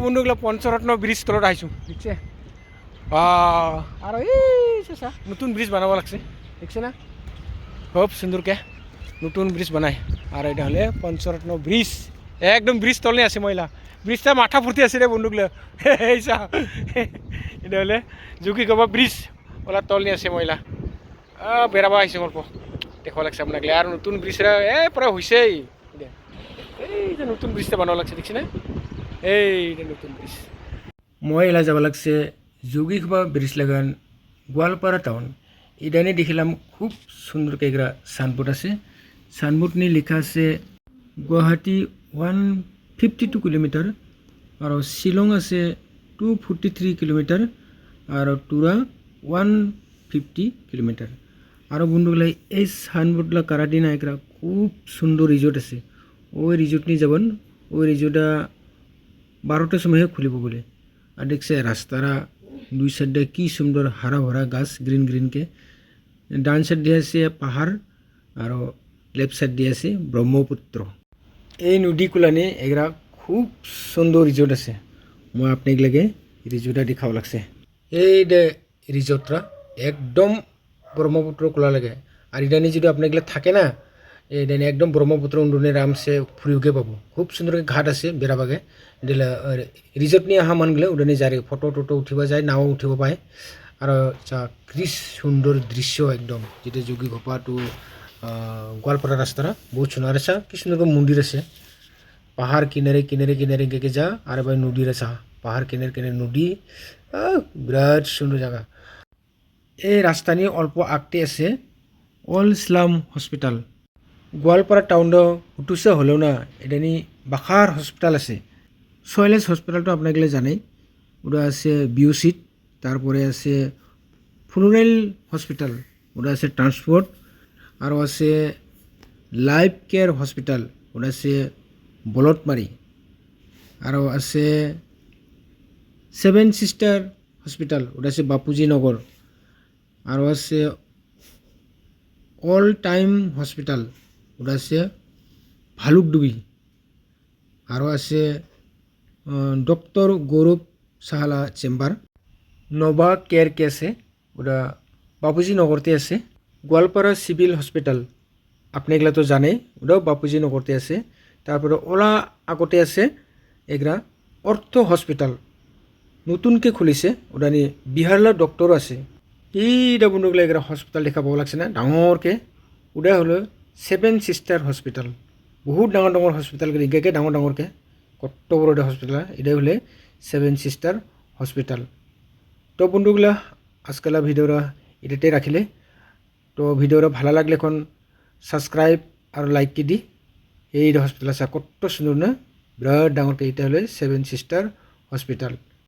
বন্ধুগুলো পঞ্চরত্ন ব্রিজ তলত আইছো দেখছে আর এই চেঁচা নতুন ব্রিজ বানাব লাগছে দেখছে না খুব সুন্দরকে নতুন ব্রিজ বানায় আর এটা হলে পঞ্চরত্ন ব্রিজ একদম ব্রিজ তলে আছে মহিলা ব্রিজটা মাথা ফুর্তি আছে রে বন্ধুগুলো এই চা এটা হলে ঝুঁকি কবা ব্রিজ ওলা তল আছে মহিলা বেড়াবা আইছে অল্প দেখা লাগছে আপনাকে আর নতুন ব্রিজরা পুরা হয়েছেই এই যে নতুন ব্রিজটা বানাবা লাগছে দেখছি না এইটা নতুন ব্রিজ মই এলা যাব লাগছে যোগীখোপা ব্রিজ লাগান গোৱালপাৰা টাউন ইদানি দেখিলাম খুব সুন্দৰকে এগুলা সাইনবোৰ্ড আছে সাইনবোৰ্ড নিয়ে লেখা আছে গুৱাহাটী 152 কিলোমিটার আর শিলং আছে 243 কিলোমিটার আর টুরা 150 কিলোমিটার আর বন্ধুগুলা এই সাইনবোর্ডগুলা কারাটি না এগুলা খুব সুন্দর রিজোর্ট আছে ওই রিজোর্ট নিয়ে যাবেন ওই রিজোর্টটা 12টার সময় খুলিব বলে আর দেখছে রাস্তারা দুই সাইডে কি সুন্দর হারা ভরা গাছ গ্রিন গ্রিনকে ডান সাইড দিয়ে আছে পাহাড় আর লেফট সাইড দিয়ে আছে ব্রহ্মপুত্র এই নদী কুলানি এগুলা খুব সুন্দর রিজোর্ট আছে মই আপনাকে রিজোর্টটা দেখাব লাগছে এই যে রিজোর্টটা একদম ব্রহ্মপুত্র কুলা লাগে আর ইদানি যদি আপনাকে থাকে না এইদানি একদম ব্রহ্মপুত্র উন্ডুনে আরামসে ফুরিওকে পাবো খুব সুন্দর ঘাট আছে বেড়াবাগে দিলে রিজোর্ট নিয়ে আহা মানগুলো উডানি যায় ফটো টটো উঠিব যায় নাও উঠিব পায় আর কি সুন্দর দৃশ্য একদম যেটা যোগীঘোপা টু গোৱালপাৰা রাস্তাটা বহুত সুন্দর আছে কি সুন্দর মন্দির আছে পাহাড় কিনারে কিনারে কিনারে গেকে যা আর ভাই নদীর আছে পাহাড় কিনারে কিনারে নদী বিরাট সুন্দর জায়গা এই রাস্তা নিয়ে অল্প আগতে আছে অল ইসলাম হসপিটাল গোৱালপাৰা টাউন উঠুছে হলেও না এদানি বাখার হসপিটাল আছে শৈলেশ হসপিটালটা আপনাকে জানেই ওটা আছে বিওসিট তারপরে আছে ফুনারেল হসপিটাল ওটা আছে ট্রান্সপোর্ট আরও আছে লাইফ কেয়ার হসপিটাল ওটা আছে বলতমারি আরও আছে সেভেন সিস্টার হসপিটাল ওটা আছে বাপুজি নগর আরও আছে অল টাইম হসপিটাল ওটা আছে ভালুকডুবি আরও আছে ডক্টর গৌরব সাহালা চেম্বার নভা কেয়ার কে আছে ওটা বাপুজি নগরতে আছে গোৱালপাৰা সিভিল হসপিটাল আপনি এগুলা তো জানেই ওটাও বাপুজি নগরতে আছে তারপরে ওলা আগতে আছে এগুলা অর্থ হসপিটাল নতুনকে খুলিছে ওটা নিয়ে বিহারলা ডক্টর আছে এইটা বন্ধুগুলো এগুলা হসপিটাল দেখা পাব লাগছে না ডাঙরকে ওটা হলো সেভেন সিস্টার হসপিটাল বহুত ডাঙর ডাঙর হসপিটাল একে ডাঙর ডাঙরকে কত বড় এটা হসপিটাল এটাই হলে সেভেন সিস্টার হসপিটাল তো বন্ধুগুলা আজকাল ভিডিওটা এটাতে রাখিলে তো ভিডিওটা ভালো লাগলে এখন সাবস্ক্রাইব আর লাইক কি দি এই হসপিটাল আছে কত সুন্দর না বিরাট ডাঙরকে এটা হলে সেভেন সিস্টার হসপিটাল